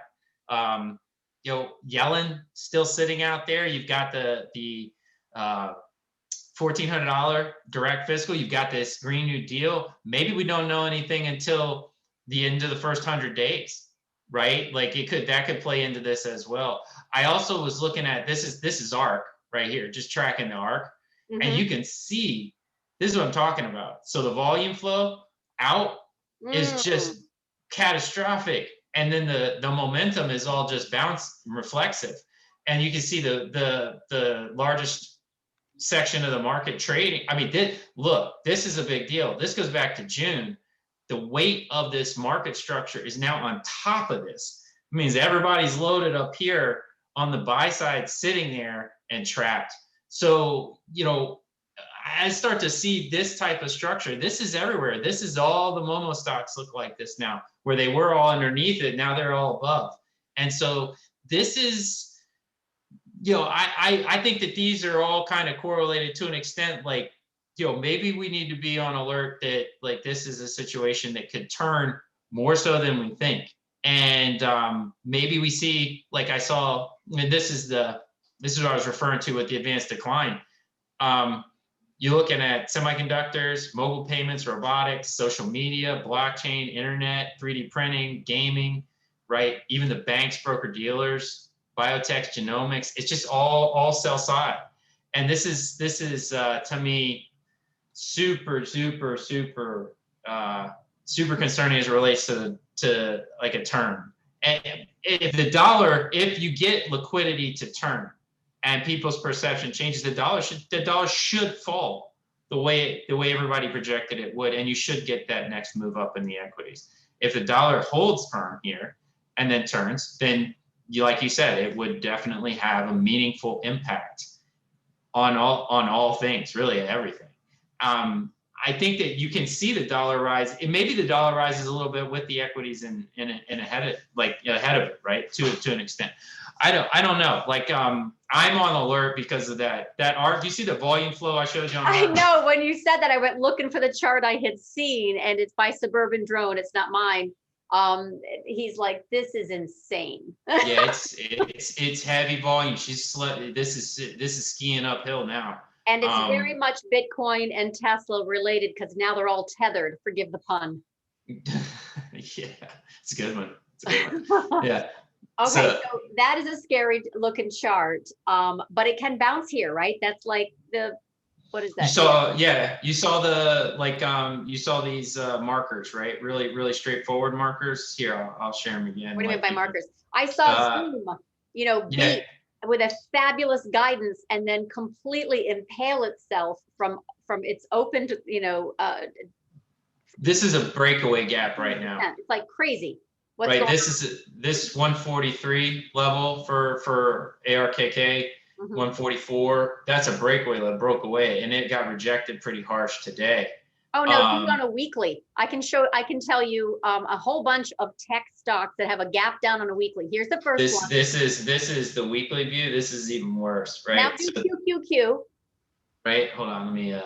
Yellen still sitting out there. You've got the $1,400 direct fiscal. You've got this Green New Deal. Maybe we don't know anything until the end of the first 100 days, right? Like that could play into this as well. I also was looking at this is ARC right here, just tracking the ARC, and you can see. This is what I'm talking about. So the volume flow out is just catastrophic. and then the momentum is all just bounce reflexive. And you can see the largest section of the market trading. I mean, this is a big deal. This goes back to June. The weight of this market structure is now on top of this. It means everybody's loaded up here on the buy side, sitting there and trapped. So, I start to see this type of structure. This is everywhere. This is all the Momo stocks look like this now, where they were all underneath it. Now they're all above. And so this is, I think that these are all kind of correlated to an extent. Like, maybe we need to be on alert that like this is a situation that could turn more so than we think. And maybe we see, like I saw, this is what I was referring to with the advanced decline. You're looking at semiconductors, mobile payments, robotics, social media, blockchain, internet, 3D printing, gaming, right? Even the banks, broker dealers, biotech, genomics. It's just all sell side. And this is to me super concerning as it relates to like a turn. And if you get liquidity to turn and people's perception changes, the dollar should fall the way everybody projected it would, and you should get that next move up in the equities. If the dollar holds firm here and then turns, then like you said, it would definitely have a meaningful impact on all things, really everything. I think that you can see the dollar rise. Maybe the dollar rises a little bit with the equities in ahead of it, right? To an extent. I don't know. Like I'm on alert because of that art. Do you see the volume flow I showed you on I know, when you said that, I went looking for the chart I had seen, and it's by Suburban Drone. It's not mine. He's like, this is insane. Yeah, it's heavy volume. This is skiing uphill now. And it's very much Bitcoin and Tesla related, because now they're all tethered. Forgive the pun. Yeah, it's a good one. Yeah. Okay, so that is a scary looking chart, but it can bounce here, right? That's like what is that? You saw these markers, right? Really straightforward markers. Here, I'll share them again. What do you mean by markers? I saw Zoom, beat with a fabulous guidance, and then completely impale itself from its open to, this is a breakaway gap right now. It's like crazy. Right, this 143 level for ARKK, 144. That's a breakaway that broke away, and it got rejected pretty harsh today. Oh no, do it on a weekly. I can tell you a whole bunch of tech stocks that have a gap down on a weekly. Here's the first one. This is the weekly view. This is even worse, right? Now do QQQ. Right, hold on. Let me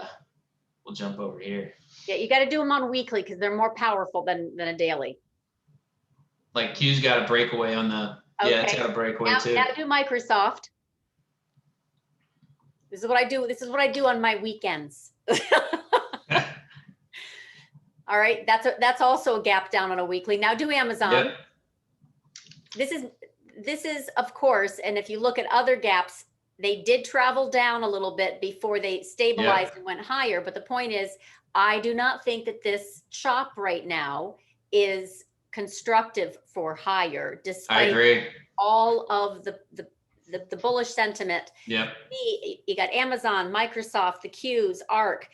we'll jump over here. Yeah, you got to do them on weekly because they're more powerful than a daily. Like Q's got a breakaway on the, yeah, it's got a breakaway too. Now do Microsoft. This is what I do. This is what I do on my weekends. All right, that's also a gap down on a weekly. Now do Amazon. Yep. This is of course, and if you look at other gaps, they did travel down a little bit before they stabilized and went higher. But the point is, I do not think that this chop right now is constructive for higher, despite all of the bullish sentiment. Yeah. You got Amazon, Microsoft, the Qs, ARK.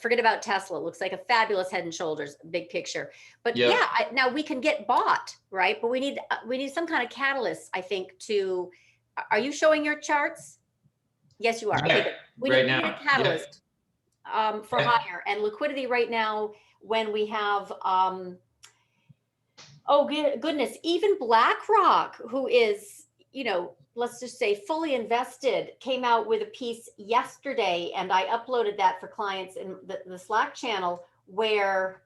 Forget about Tesla. Looks like a fabulous Head and Shoulders, big picture. But now we can get bought, right? But we need some kind of catalyst, I think. Are you showing your charts? Yes, you are. Yeah, okay, we need a catalyst for higher, and liquidity right now when we have. Oh goodness, even BlackRock, who is, let's just say fully invested, came out with a piece yesterday, and I uploaded that for clients in the Slack channel where,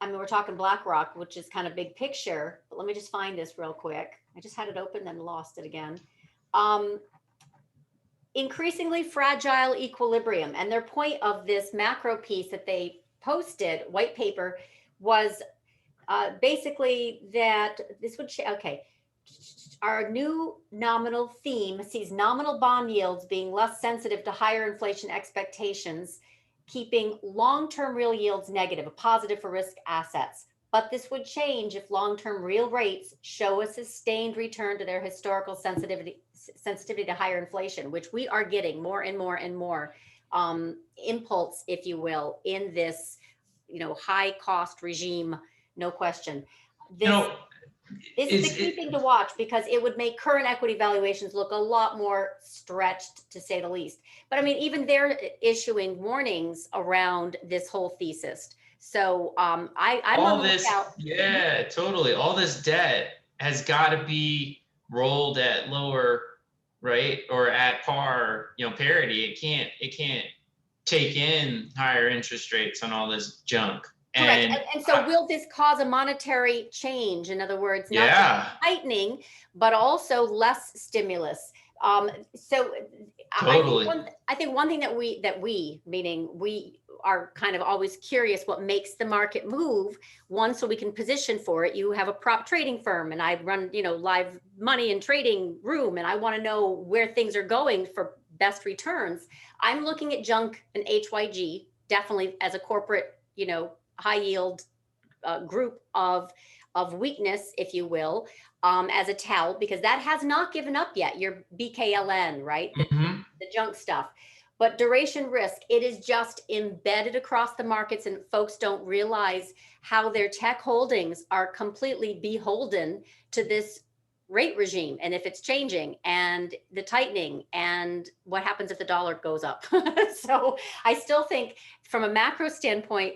we're talking BlackRock, which is kind of big picture, but let me just find this real quick. I just had it open, then lost it again. Increasingly fragile equilibrium. And their point of this macro piece that they posted, white paper, was basically that this would our new nominal theme sees nominal bond yields being less sensitive to higher inflation expectations, keeping long-term real yields negative, a positive for risk assets. but this would change if long-term real rates show a sustained return to their historical sensitivity to higher inflation, which we are getting more and more and more impulse, if you will, in this, high cost regime, no question. You This know, this is the key thing to watch, because it would make current equity valuations look a lot more stretched, to say the least. But I mean, even they're issuing warnings around this whole thesis. So I'm on all the this, lookout. yeah, totally. All this debt has got to be rolled at lower, right, or at par, parity. It can't take in higher interest rates on all this junk. Correct. And And so will this cause a monetary change? In other words, not just yeah, tightening, but also less stimulus. So totally. I think one thing that we, meaning we, are kind of always curious what makes the market move. One, so we can position for it. You have a prop trading firm, and I run, live money and trading room, and I want to know where things are going for best returns. I'm looking at junk and HYG definitely as a corporate, high yield group of weakness, if you will, as a tell, because that has not given up yet. Your BKLN, right? The junk stuff. But duration risk, it is just embedded across the markets, and folks don't realize how their tech holdings are completely beholden to this rate regime, and if it's changing, and the tightening, and what happens if the dollar goes up. So I still think from a macro standpoint,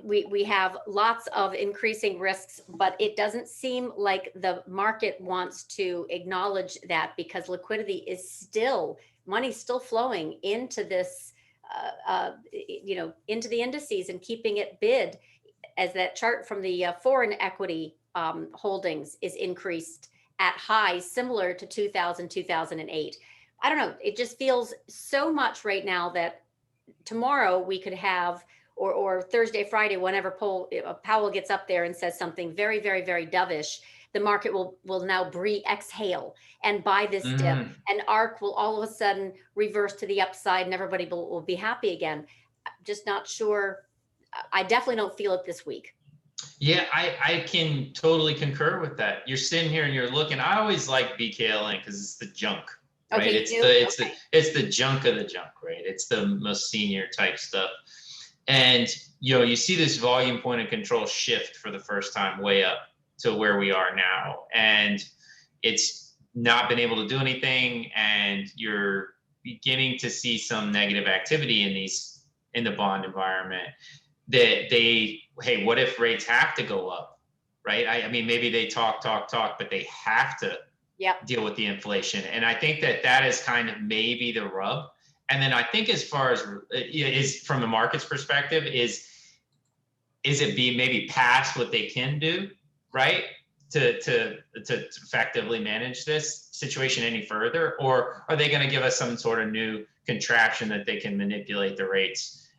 we have lots of increasing risks, but it doesn't seem like the market wants to acknowledge that, because liquidity is still, money's still flowing into this, into the indices and keeping it bid, as that chart from the foreign equity holdings is increased at highs similar to 2000, 2008. I don't know. It just feels so much right now that tomorrow we could have, or Thursday, Friday, whenever Powell gets up there and says something very, very, very dovish, the market will now exhale and buy this dip, and ARK will all of a sudden reverse to the upside, and everybody will be happy again. I'm just not sure. I definitely don't feel it this week. Yeah, I can totally concur with that. You're sitting here and you're looking. I always like BKLN because it's the junk, right? Okay, It's the junk of the junk, right? It's the most senior type stuff. And you see this volume point of control shift for the first time way up to where we are now, and it's not been able to do anything. And you're beginning to see some negative activity in the bond environment. That hey, what if rates have to go up, right? I mean, maybe they talk, but they have to deal with the inflation. And I think that is kind of maybe the rub. And then I think, as far as is from the market's perspective, is it be maybe past what they can do, right? To effectively manage this situation any further, or are they going to give us some sort of new contraption that they can manipulate the rates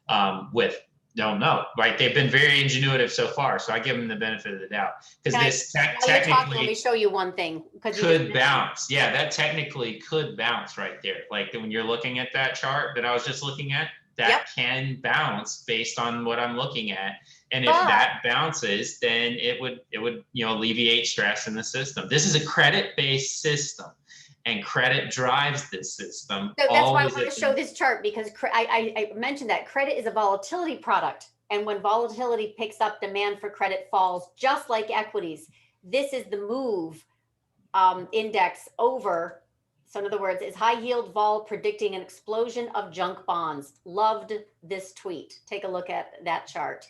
with? Don't know, right? They've been very ingenuitive so far, so I give them the benefit of the doubt, because this technically, let me show you one thing, could bounce. Yeah, that technically could bounce right there. Like when you're looking at that chart that I was just looking at, that can bounce based on what I'm looking at. And if that bounces, then it would alleviate stress in the system. This is a credit-based system, and credit drives this system. So that's why I want to show this chart, because I mentioned that credit is a volatility product. And when volatility picks up, demand for credit falls, just like equities. This is the move index over. So in other words, is high yield vol predicting an explosion of junk bonds? Loved this tweet. Take a look at that chart.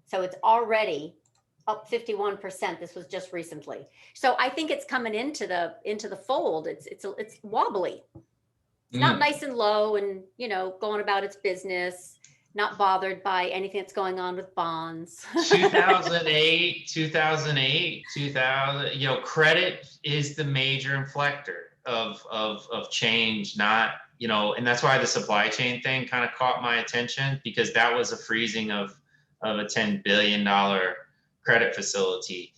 So it's already up 51%. This was just recently. So I think it's coming into the fold. It's wobbly. It's not nice and low and, going about its business, not bothered by anything that's going on with bonds. 2008, 2000, credit is the major inflector of change, not, and that's why the supply chain thing kind of caught my attention, because that was a freezing of a $10 billion credit facility.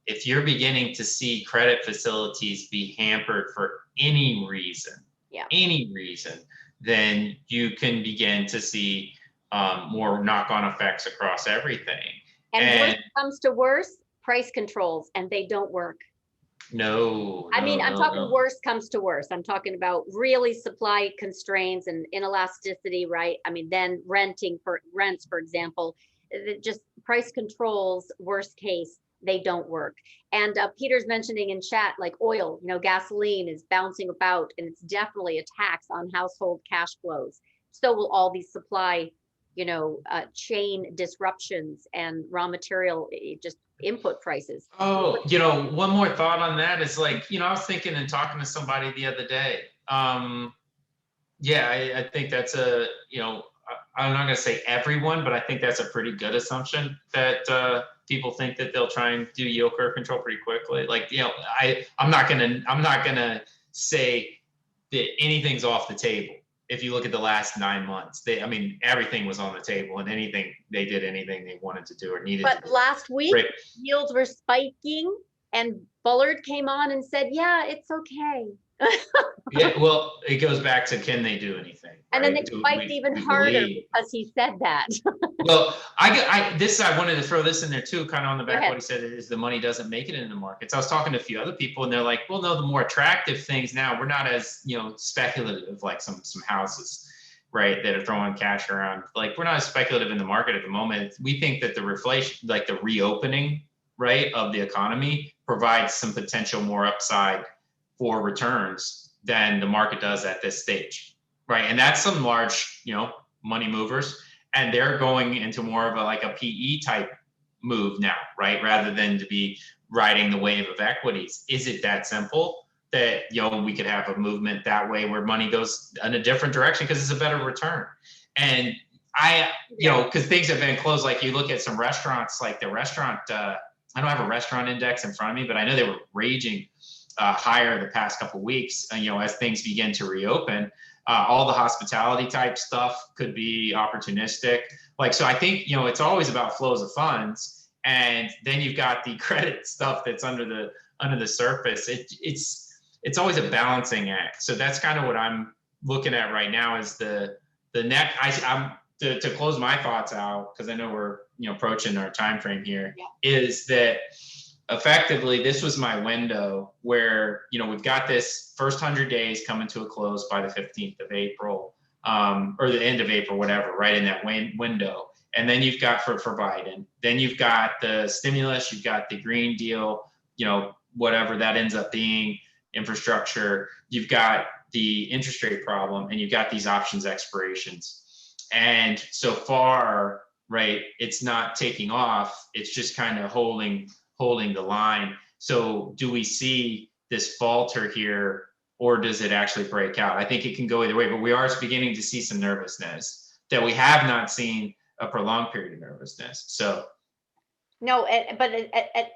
If you're beginning to see credit facilities be hampered for any reason, then you can begin to see more knock-on effects across everything. And worse comes to worse, price controls, and they don't work. No, I mean, I'm talking no. worse comes to worse. I'm talking about really supply constraints and inelasticity, right? I mean, then rents, for example, just price controls, worst case, they don't work. And Peter's mentioning in chat, like oil, gasoline is bouncing about, and it's definitely a tax on household cash flows. So will all these supply, chain disruptions and raw material, just input prices. Oh, one more thought on that is like, I was thinking and talking to somebody the other day. Yeah, I think that's I'm not going to say everyone, but I think that's a pretty good assumption that people think that they'll try and do yield curve control pretty quickly. Like, I'm not gonna say that anything's off the table. If you look at the last 9 months, everything was on the table, and anything they wanted to do or needed to do. But last week, right. Yields were spiking, and Bullard came on and said, "Yeah, it's okay." Yeah, well, it goes back to, can they do anything? And then they spiked even harder because he said that. Well, I wanted to throw this in there too, kind of on the back of what he said, is the money doesn't make it in the markets. I was talking to a few other people, and they're like, well, no, the more attractive things now, we're not as, speculative, like some houses, right, that are throwing cash around. Like, we're not as speculative in the market at the moment. We think that the reflation, like the reopening, right, of the economy provides some potential more upside for returns than the market does at this stage, right? And that's some large, money movers, and they're going into more of a PE type move now, right? Rather than to be riding the wave of equities. Is it that simple that, we could have a movement that way where money goes in a different direction because it's a better return? And because things have been closed, like you look at some restaurants, like the restaurant, I don't have a restaurant index in front of me, but I know they were raging higher the past couple of weeks, as things begin to reopen. All the hospitality type stuff could be opportunistic. So I think, it's always about flows of funds, and then you've got the credit stuff that's under the surface. It's always a balancing act. So that's kind of what I'm looking at right now is the next. I'm to close my thoughts out, because I know we're approaching our time frame here. Is that effectively, this was my window where, we've got this first 100 days coming to a close by the 15th of April, or the end of April, whatever, right in that window. And then you've got for Biden, then you've got the stimulus, you've got the Green Deal, whatever that ends up being, infrastructure, you've got the interest rate problem, and you've got these options expirations. And so far, right, it's not taking off. It's just kind of holding the line. So do we see this falter here, or does it actually break out? I think it can go either way, but we are beginning to see some nervousness that we have not seen a prolonged period of nervousness. So no, but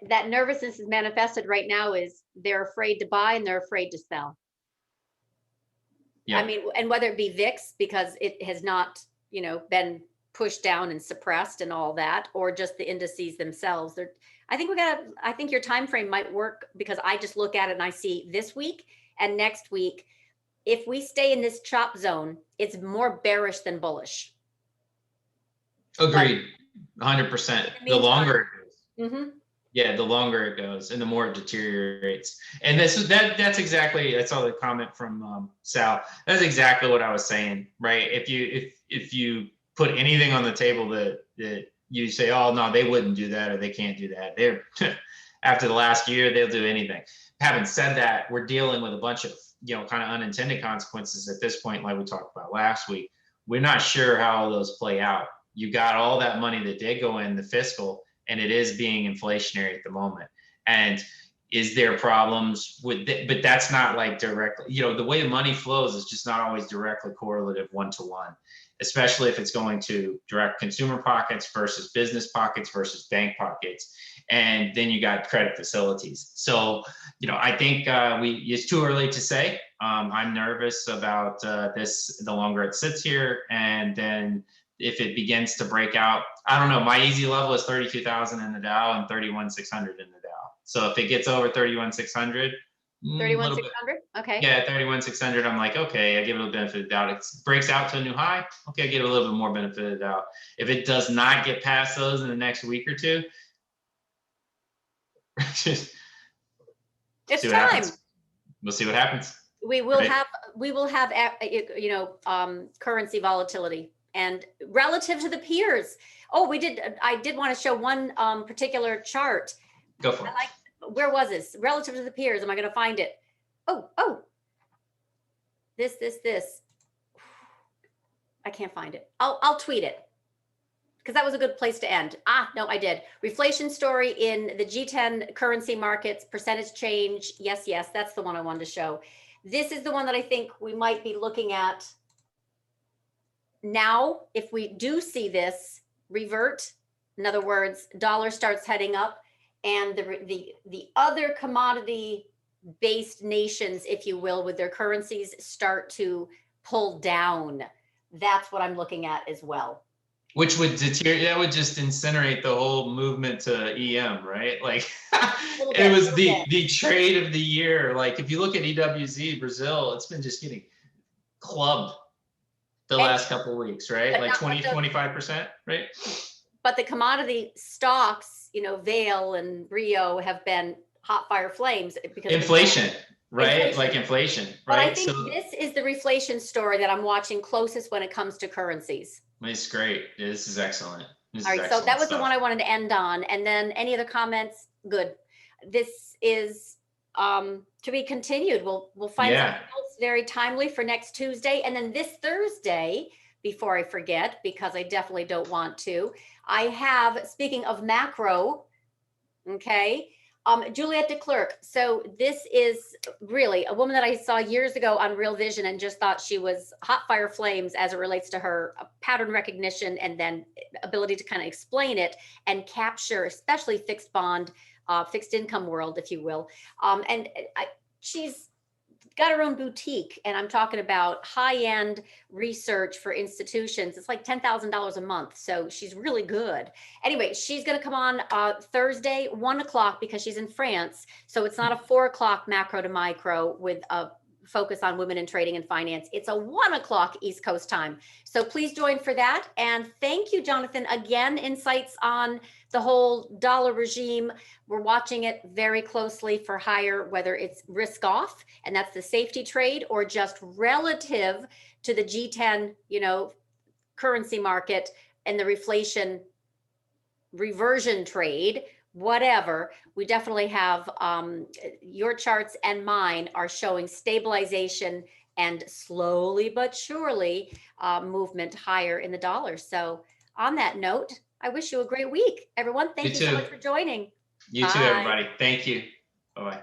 that nervousness is manifested right now is they're afraid to buy and they're afraid to sell. Yeah. I mean, and whether it be VIX, because it has not, been pushed down and suppressed and all that, or just the indices themselves. I think your time frame might work, because I just look at it and I see this week and next week, if we stay in this chop zone, it's more bearish than bullish. Agreed, 100%. The longer it goes. Mm-hmm. Yeah, the longer it goes and the more it deteriorates. And that's exactly, I saw the comment from Sal. That's exactly what I was saying, right? If you put anything on the table that you say, oh no, they wouldn't do that, or they can't do that, they're after the last year, they'll do anything. Having said that, we're dealing with a bunch of kind of unintended consequences at this point, like we talked about last week. We're not sure how all those play out. You got all that money that did go in the fiscal, and it is being inflationary at the moment. And is there problems with it? But that's not like directly, the way money flows is just not always directly correlative one-to-one, especially if it's going to direct consumer pockets versus business pockets versus bank pockets. And then you got credit facilities. So, I think it's too early to say. I'm nervous about this the longer it sits here. And then if it begins to break out, I don't know, my easy level is 32,000 in the Dow and 31,600 in the Dow. So if it gets over 31,600, little bit. 31,600. Okay. Yeah, 31,600. I'm like, okay, I give it a benefit of the doubt. It breaks out to a new high. Okay, I give it a little bit more benefit of the doubt. If it does not get past those in the next week or two, just It's see what time. happens. We'll see what happens. We will Right? have currency volatility and relative to the peers. Oh, I did want to show one particular chart. Go for it. Where was this? Relative to the peers. Am I going to find it? Oh, this. I can't find it. I'll tweet it because that was a good place to end. No, I did. Reflation story in the G10 currency markets, percentage change. Yes, that's the one I wanted to show. This is the one that I think we might be looking at now. If we do see this revert, in other words, dollar starts heading up, and the other commodity based nations, if you will, with their currencies start to pull down. That's what I'm looking at as well. Which would deteriorate, that would just incinerate the whole movement to EM, right? Like it was the trade of the year. Like if you look at EWZ Brazil, it's been just getting clubbed the last couple of weeks, right? Like 25%, right? But the commodity stocks, Vale and Rio have been hot fire flames because inflation, right? Like inflation, right? But I think this is the reflation story that I'm watching closest when it comes to currencies. It's great. This is excellent. All right, so that was the one I wanted to end on. And then any other comments? Good. This is to be continued. We'll find something else very timely for next Tuesday. And then this Thursday, before I forget, because I definitely don't want to, I have, speaking of macro, okay, Juliette de Klerk. So this is really a woman that I saw years ago on Real Vision and just thought she was hot fire flames as it relates to her pattern recognition and then ability to kind of explain it and capture, especially fixed income world, if you will. She's got her own boutique, and I'm talking about high-end research for institutions. It's like $10,000 a month, so she's really good. Anyway, she's going to come on Thursday, 1:00, because she's in France, so it's not a 4:00 macro to micro with a focus on women in trading and finance. It's a 1:00 East Coast time. So please join for that. And thank you, Jonathan. Again, insights on the whole dollar regime. We're watching it very closely for higher, whether it's risk off, and that's the safety trade, or just relative to the G10, currency market and the reflation reversion trade, whatever. We definitely have your charts and mine are showing stabilization and slowly but surely movement higher in the dollar. So on that note, I wish you a great week, everyone. Thank you so much for joining. You too, everybody. Thank you. Bye-bye.